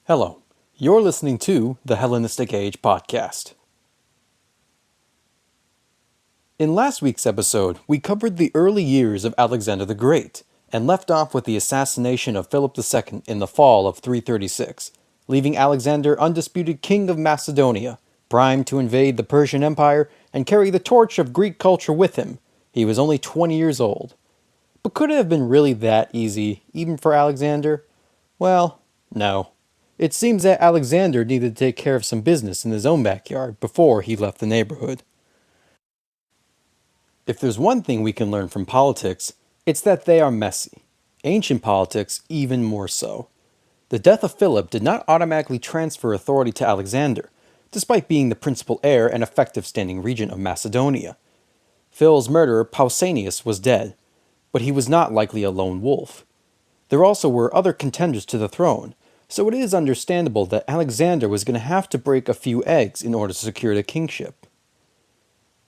Hello, you're listening to the Hellenistic Age podcast. In last week's episode, we covered the early years of Alexander the Great, and left off with the assassination of Philip II in the fall of 336, leaving Alexander undisputed king of Macedonia, primed to invade the Persian Empire and carry the torch of Greek culture with him. He was only 20 years old. But could it have been really that easy, even for Alexander? Well, no. It seems that Alexander needed to take care of some business in his own backyard before he left the neighborhood. If there's one thing we can learn from politics, it's that they are messy. Ancient politics even more so. The death of Philip did not automatically transfer authority to Alexander, despite being the principal heir and effective standing regent of Macedonia. Phil's murderer Pausanias was dead, but he was not likely a lone wolf. There also were other contenders to the throne, so it is understandable that Alexander was going to have to break a few eggs in order to secure the kingship.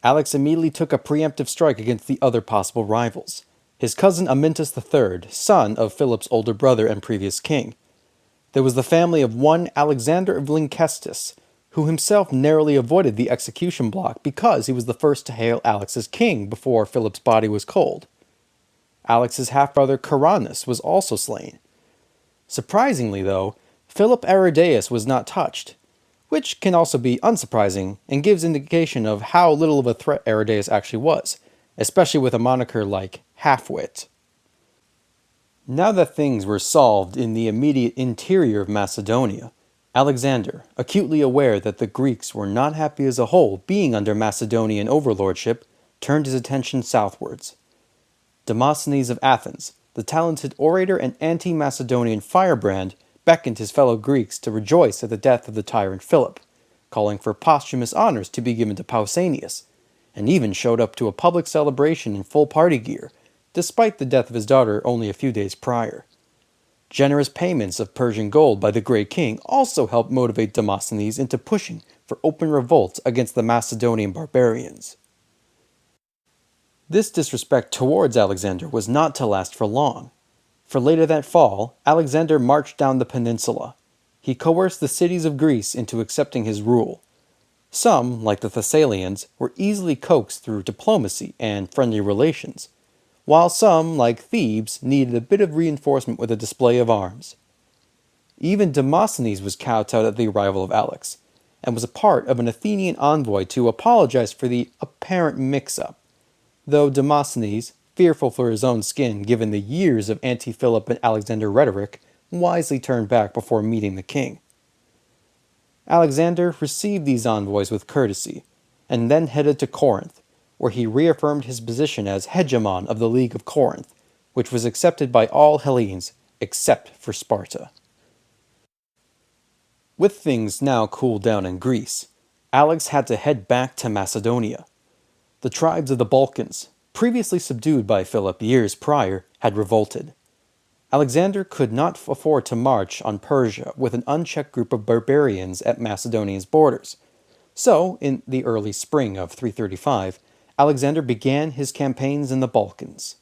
Alex immediately took a preemptive strike against the other possible rivals, his cousin Amyntas III, son of Philip's older brother and previous king. There was the family of one Alexander of Lynkestis, who himself narrowly avoided the execution block because he was the first to hail Alex as king before Philip's body was cold. Alex's half-brother Caranus was also slain. Surprisingly, though, Philip Aridaeus was not touched, which can also be unsurprising and gives indication of how little of a threat Aridaeus actually was, especially with a moniker like Halfwit. Now that things were solved in the immediate interior of Macedonia, Alexander, acutely aware that the Greeks were not happy as a whole being under Macedonian overlordship, turned his attention southwards. Demosthenes of Athens, the talented orator and anti-Macedonian firebrand, beckoned his fellow Greeks to rejoice at the death of the tyrant Philip, calling for posthumous honors to be given to Pausanias, and even showed up to a public celebration in full party gear, despite the death of his daughter only a few days prior. Generous payments of Persian gold by the great king also helped motivate Demosthenes into pushing for open revolt against the Macedonian barbarians. This disrespect towards Alexander was not to last for long, for later that fall, Alexander marched down the peninsula. He coerced the cities of Greece into accepting his rule. Some, like the Thessalians, were easily coaxed through diplomacy and friendly relations, while some, like Thebes, needed a bit of reinforcement with a display of arms. Even Demosthenes was kowtowed at the arrival of Alex, and was a part of an Athenian envoy to apologize for the apparent mix-up, though Demosthenes, fearful for his own skin given the years of anti-Philip and Alexander rhetoric, wisely turned back before meeting the king. Alexander received these envoys with courtesy, and then headed to Corinth, where he reaffirmed his position as hegemon of the League of Corinth, which was accepted by all Hellenes except for Sparta. With things now cooled down in Greece, Alex had to head back to Macedonia. The tribes of the Balkans, previously subdued by Philip years prior, had revolted. Alexander could not afford to march on Persia with an unchecked group of barbarians at Macedonia's borders. So, in the early spring of 335, Alexander began his campaigns in the Balkans.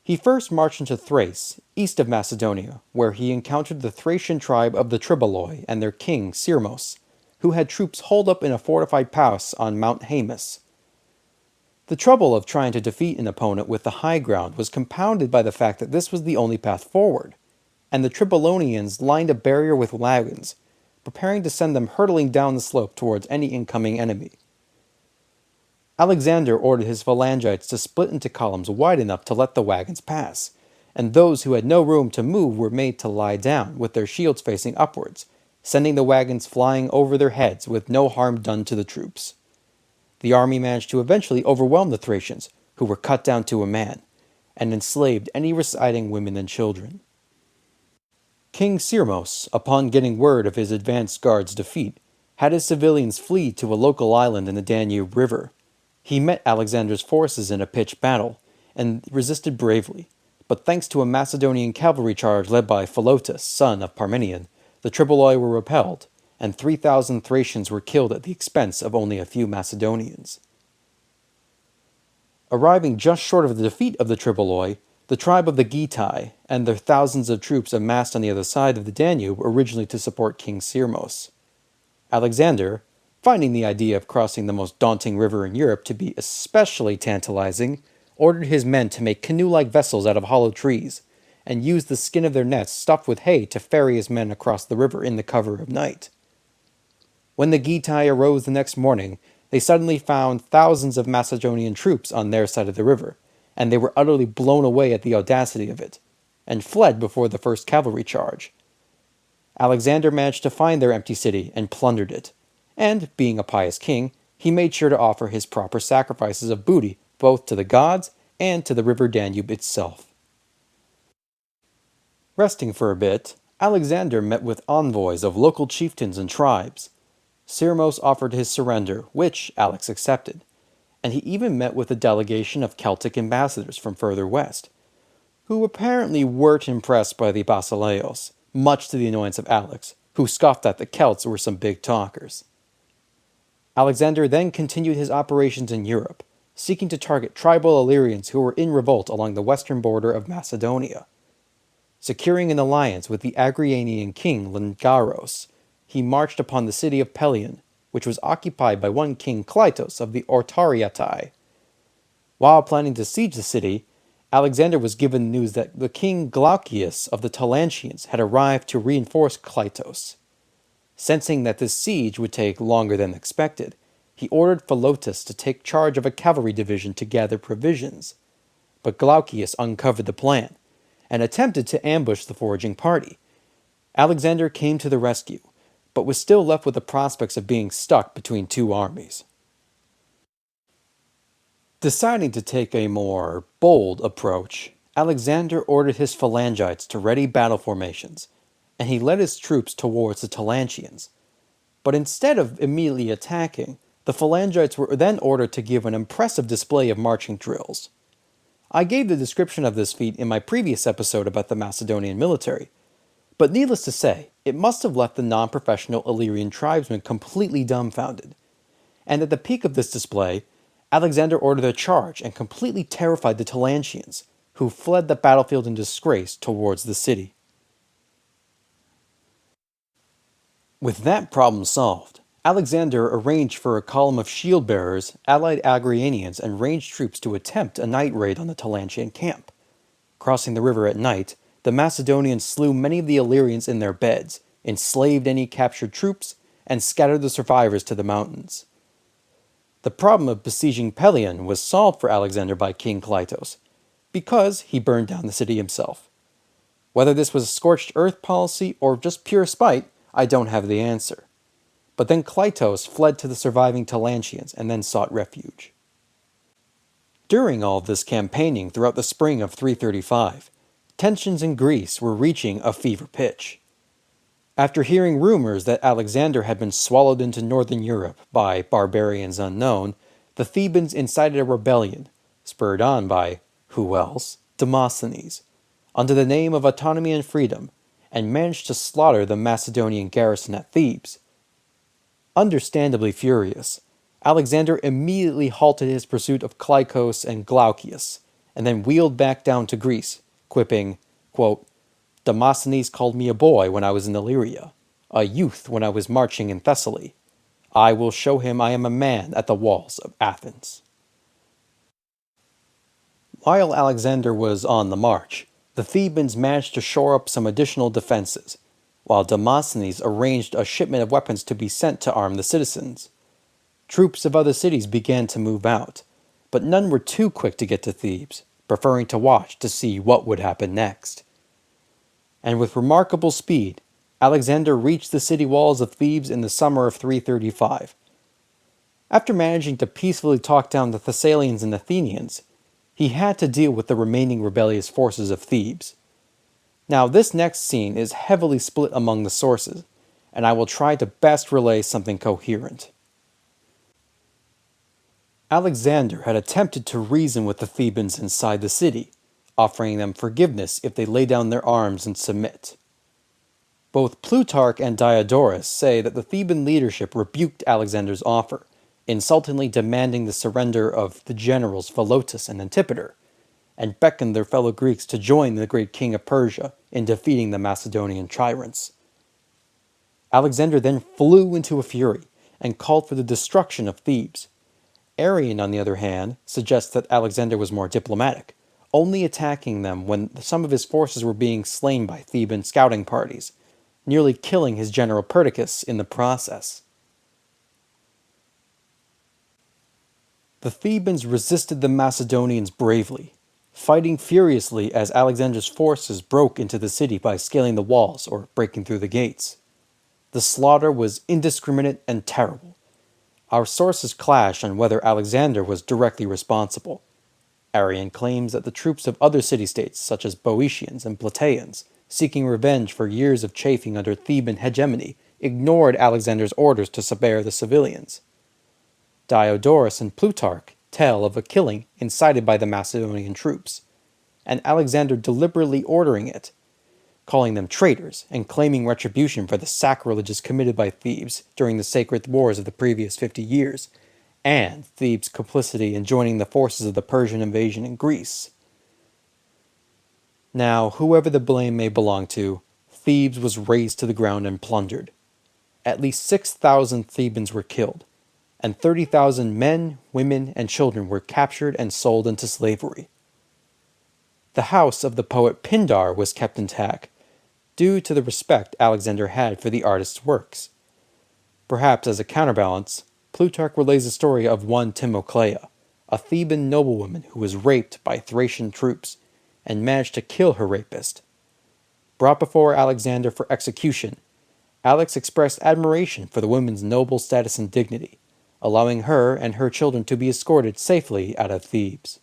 He first marched into Thrace, east of Macedonia, where he encountered the Thracian tribe of the Tribaloi and their king Sirmos, who had troops holed up in a fortified pass on Mount Haemus. The trouble of trying to defeat an opponent with the high ground was compounded by the fact that this was the only path forward, and the Tribalonians lined a barrier with wagons, preparing to send them hurtling down the slope towards any incoming enemy. Alexander ordered his phalangites to split into columns wide enough to let the wagons pass, and those who had no room to move were made to lie down with their shields facing upwards, sending the wagons flying over their heads with no harm done to the troops. The army managed to eventually overwhelm the Thracians, who were cut down to a man, and enslaved any residing women and children. King Sirmos, upon getting word of his advanced guard's defeat, had his civilians flee to a local island in the Danube River. He met Alexander's forces in a pitched battle, and resisted bravely, but thanks to a Macedonian cavalry charge led by Philotas, son of Parmenion, the Tribaloi were repelled, and 3,000 Thracians were killed at the expense of only a few Macedonians. Arriving just short of the defeat of the Tribaloi, The tribe of the Getae and their thousands of troops amassed on the other side of the Danube originally to support King Sirmos. Alexander, finding the idea of crossing the most daunting river in Europe to be especially tantalizing, ordered his men to make canoe-like vessels out of hollow trees, and used the skin of their nets stuffed with hay to ferry his men across the river in the cover of night. When the Getae arose the next morning, they suddenly found thousands of Macedonian troops on their side of the river, and they were utterly blown away at the audacity of it, and fled before the first cavalry charge. Alexander managed to find their empty city and plundered it, and, being a pious king, he made sure to offer his proper sacrifices of booty both to the gods and to the river Danube itself. Resting for a bit, Alexander met with envoys of local chieftains and tribes. Sirmos offered his surrender, which Alex accepted, and he even met with a delegation of Celtic ambassadors from further west, who apparently weren't impressed by the Basileos, much to the annoyance of Alex, who scoffed that the Celts were some big talkers. Alexander then continued his operations in Europe, seeking to target tribal Illyrians who were in revolt along the western border of Macedonia. Securing an alliance with the Agrianian king Lingaros, he marched upon the city of Pelion, which was occupied by one king Clytos of the Ortariatae. While planning to siege the city, Alexander was given news that the king Glaucius of the Talantians had arrived to reinforce Clytos. Sensing that this siege would take longer than expected, he ordered Philotas to take charge of a cavalry division to gather provisions. But Glaucius uncovered the plan, and attempted to ambush the foraging party. Alexander came to the rescue, but was still left with the prospects of being stuck between two armies. Deciding to take a more bold approach, Alexander ordered his phalangites to ready battle formations, and he led his troops towards the Talantians. But instead of immediately attacking, the phalangites were then ordered to give an impressive display of marching drills. I gave the description of this feat in my previous episode about the Macedonian military, but needless to say, it must have left the non-professional Illyrian tribesmen completely dumbfounded. And at the peak of this display, Alexander ordered a charge and completely terrified the Talantians, who fled the battlefield in disgrace towards the city. With that problem solved, Alexander arranged for a column of shield-bearers, allied Agrianians, and ranged troops to attempt a night raid on the Talantian camp. Crossing the river at night, the Macedonians slew many of the Illyrians in their beds, enslaved any captured troops, and scattered the survivors to the mountains. The problem of besieging Pelion was solved for Alexander by King Clytos, because he burned down the city himself. Whether this was a scorched earth policy or just pure spite, I don't have the answer. But then Clytos fled to the surviving Talantians and then sought refuge. During all of this campaigning throughout the spring of 335, tensions in Greece were reaching a fever pitch. After hearing rumors that Alexander had been swallowed into northern Europe by barbarians unknown, the Thebans incited a rebellion, spurred on by, who else, Demosthenes, under the name of autonomy and freedom, and managed to slaughter the Macedonian garrison at Thebes. Understandably furious, Alexander immediately halted his pursuit of Clykos and Glaucius, and then wheeled back down to Greece, quipping, quote, "Demosthenes called me a boy when I was in Illyria, a youth when I was marching in Thessaly. I will show him I am a man at the walls of Athens." While Alexander was on the march, the Thebans managed to shore up some additional defenses, while Demosthenes arranged a shipment of weapons to be sent to arm the citizens. Troops of other cities began to move out, but none were too quick to get to Thebes, preferring to watch to see what would happen next. And with remarkable speed, Alexander reached the city walls of Thebes in the summer of 335. After managing to peacefully talk down the Thessalians and Athenians, he had to deal with the remaining rebellious forces of Thebes. Now, this next scene is heavily split among the sources, and I will try to best relay something coherent. Alexander had attempted to reason with the Thebans inside the city, offering them forgiveness if they lay down their arms and submit. Both Plutarch and Diodorus say that the Theban leadership rebuked Alexander's offer, insultingly demanding the surrender of the generals Philotas and Antipater, and beckoned their fellow Greeks to join the great king of Persia in defeating the Macedonian tyrants. Alexander then flew into a fury and called for the destruction of Thebes. Arrian, on the other hand, suggests that Alexander was more diplomatic, only attacking them when some of his forces were being slain by Theban scouting parties, nearly killing his general Perdiccas in the process. The Thebans resisted the Macedonians bravely, fighting furiously as Alexander's forces broke into the city by scaling the walls or breaking through the gates. The slaughter was indiscriminate and terrible. Our sources clash on whether Alexander was directly responsible. Arrian claims that the troops of other city-states, such as Boeotians and Plataeans, seeking revenge for years of chafing under Theban hegemony, ignored Alexander's orders to spare the civilians. Diodorus and Plutarch tell of a killing incited by the Macedonian troops, and Alexander deliberately ordering it, calling them traitors and claiming retribution for the sacrileges committed by Thebes during the sacred wars of the previous 50 years, and Thebes' complicity in joining the forces of the Persian invasion in Greece. Now, whoever the blame may belong to, Thebes was razed to the ground and plundered. At least 6,000 Thebans were killed, and 30,000 men, women, and children were captured and sold into slavery. The house of the poet Pindar was kept intact, due to the respect Alexander had for the artist's works. Perhaps as a counterbalance, Plutarch relays the story of one Timoclea, a Theban noblewoman who was raped by Thracian troops and managed to kill her rapist. Brought before Alexander for execution, Alex expressed admiration for the woman's noble status and dignity, allowing her and her children to be escorted safely out of Thebes.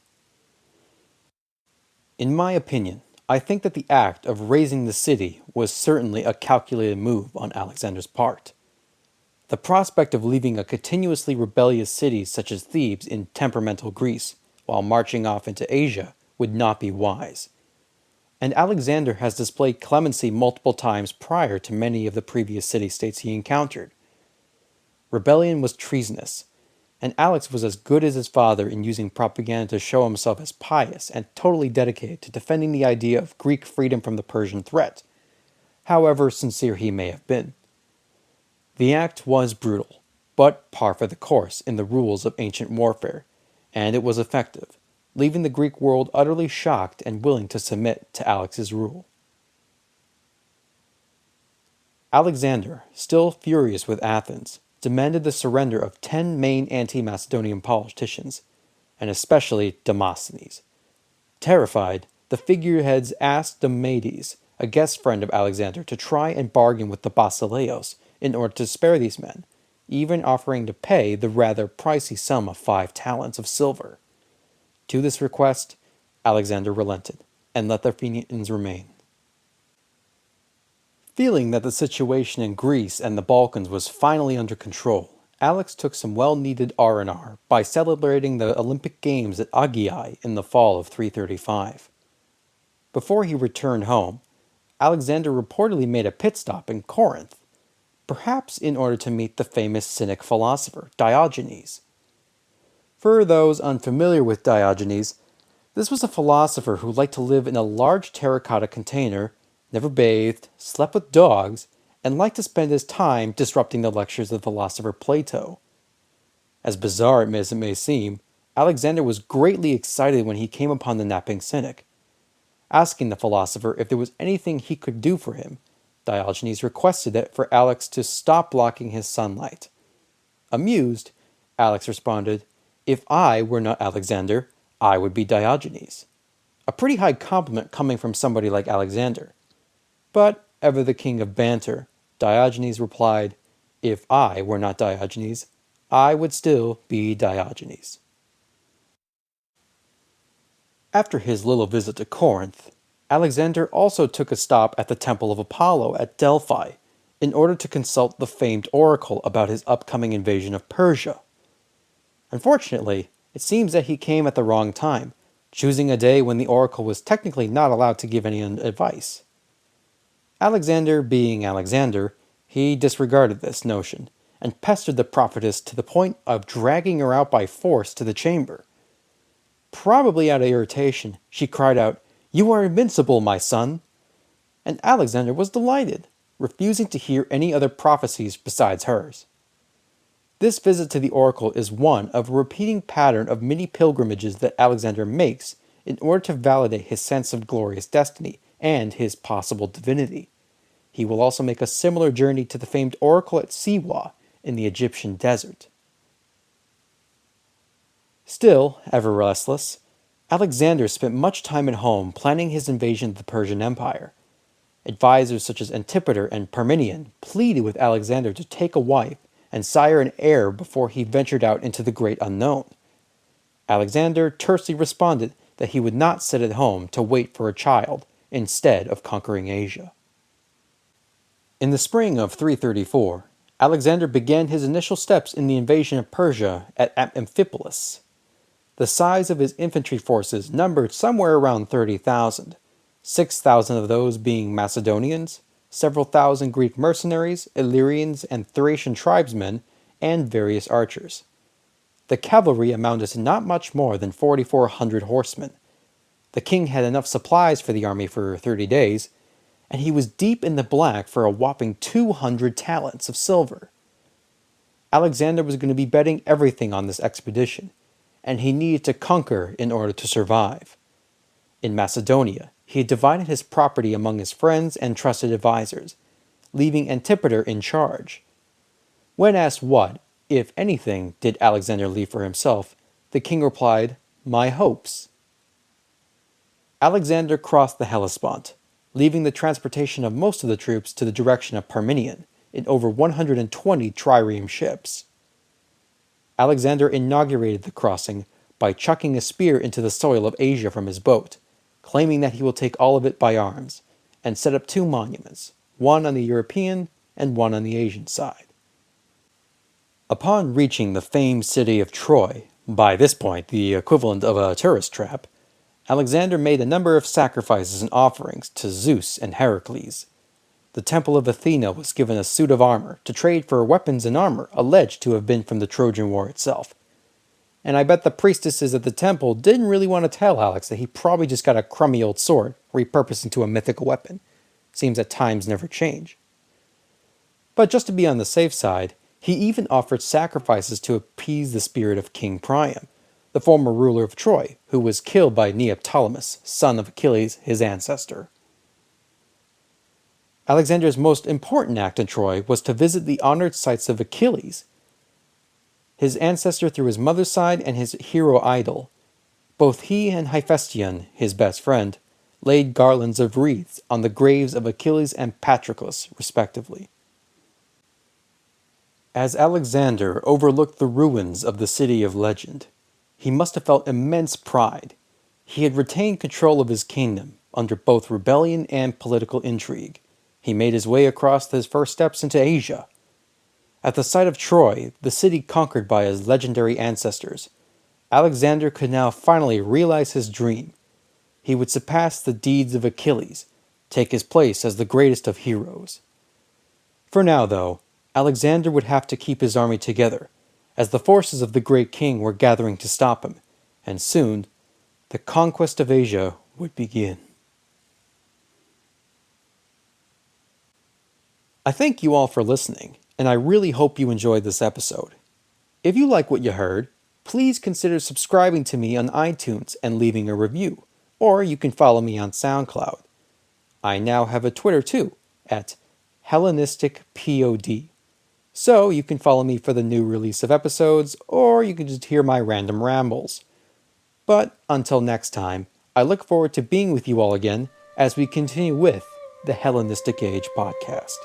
In my opinion, I think that the act of razing the city was certainly a calculated move on Alexander's part. The prospect of leaving a continuously rebellious city such as Thebes in temperamental Greece while marching off into Asia would not be wise. And Alexander has displayed clemency multiple times prior to many of the previous city-states he encountered. Rebellion was treasonous, and Alex was as good as his father in using propaganda to show himself as pious and totally dedicated to defending the idea of Greek freedom from the Persian threat, however sincere he may have been. The act was brutal, but par for the course in the rules of ancient warfare, and it was effective, leaving the Greek world utterly shocked and willing to submit to Alex's rule. Alexander, still furious with Athens, demanded the surrender of 10 main anti-Macedonian politicians, and especially Demosthenes. Terrified, the figureheads asked Demosthenes, a guest friend of Alexander, to try and bargain with the Basileos in order to spare these men, even offering to pay the rather pricey sum of 5 talents of silver. To this request, Alexander relented, and let the Phoenicians remain. Feeling that the situation in Greece and the Balkans was finally under control, Alex took some well-needed R&R by celebrating the Olympic Games at Agiai in the fall of 335. Before he returned home, Alexander reportedly made a pit stop in Corinth, perhaps in order to meet the famous Cynic philosopher Diogenes. For those unfamiliar with Diogenes, this was a philosopher who liked to live in a large terracotta container, never bathed, slept with dogs, and liked to spend his time disrupting the lectures of the philosopher Plato. As bizarre as it may seem, Alexander was greatly excited when he came upon the napping Cynic. Asking the philosopher if there was anything he could do for him, Diogenes requested it for Alex to stop blocking his sunlight. Amused, Alex responded, "If I were not Alexander, I would be Diogenes." A pretty high compliment coming from somebody like Alexander. But, ever the king of banter, Diogenes replied, "If I were not Diogenes, I would still be Diogenes." After his little visit to Corinth, Alexander also took a stop at the Temple of Apollo at Delphi in order to consult the famed oracle about his upcoming invasion of Persia. Unfortunately, it seems that he came at the wrong time, choosing a day when the oracle was technically not allowed to give any advice. Alexander being Alexander, he disregarded this notion, and pestered the prophetess to the point of dragging her out by force to the chamber. Probably out of irritation, she cried out, "You are invincible, my son!" And Alexander was delighted, refusing to hear any other prophecies besides hers. This visit to the oracle is one of a repeating pattern of many pilgrimages that Alexander makes in order to validate his sense of glorious destiny and his possible divinity. He will also make a similar journey to the famed oracle at Siwa in the Egyptian desert. Still, ever restless, Alexander spent much time at home planning his invasion of the Persian Empire. Advisors such as Antipater and Parmenion pleaded with Alexander to take a wife and sire an heir before he ventured out into the great unknown. Alexander tersely responded that he would not sit at home to wait for a child instead of conquering Asia. In the spring of 334, Alexander began his initial steps in the invasion of Persia at Amphipolis. The size of his infantry forces numbered somewhere around 30,000, 6,000 of those being Macedonians, several thousand Greek mercenaries, Illyrians, and Thracian tribesmen, and various archers. The cavalry amounted to not much more than 4,400 horsemen. The king had enough supplies for the army for 30 days, and he was deep in the black for a whopping 200 talents of silver. Alexander was going to be betting everything on this expedition, and he needed to conquer in order to survive. In Macedonia, he had divided his property among his friends and trusted advisors, leaving Antipater in charge. When asked what, if anything, did Alexander leave for himself, the king replied, "My hopes." Alexander crossed the Hellespont, leaving the transportation of most of the troops to the direction of Parmenion in over 120 trireme ships. Alexander inaugurated the crossing by chucking a spear into the soil of Asia from his boat, claiming that he will take all of it by arms, and set up 2 monuments, one on the European and one on the Asian side. Upon reaching the famed city of Troy, by this point the equivalent of a tourist trap, Alexander made a number of sacrifices and offerings to Zeus and Heracles. The temple of Athena was given a suit of armor to trade for weapons and armor alleged to have been from the Trojan War itself. And I bet the priestesses at the temple didn't really want to tell Alex that he probably just got a crummy old sword repurposed into a mythical weapon. Seems that times never change. But just to be on the safe side, he even offered sacrifices to appease the spirit of King Priam, the former ruler of Troy, who was killed by Neoptolemus, son of Achilles, his ancestor. Alexander's most important act in Troy was to visit the honored sites of Achilles, his ancestor through his mother's side and his hero idol. Both he and Hephaestion, his best friend, laid garlands of wreaths on the graves of Achilles and Patroclus, respectively. As Alexander overlooked the ruins of the city of legend, he must have felt immense pride. He had retained control of his kingdom under both rebellion and political intrigue. He made his way across his first steps into Asia. At the site of Troy, the city conquered by his legendary ancestors, Alexander could now finally realize his dream. He would surpass the deeds of Achilles, take his place as the greatest of heroes. For now, though, Alexander would have to keep his army together, as the forces of the great king were gathering to stop him, and soon, the conquest of Asia would begin. I thank you all for listening, and I really hope you enjoyed this episode. If you like what you heard, please consider subscribing to me on iTunes and leaving a review, or you can follow me on SoundCloud. I now have a Twitter too, at HellenisticPod. So you can follow me for the new release of episodes, or you can just hear my random rambles. But until next time, I look forward to being with you all again as we continue with the Hellenistic Age podcast.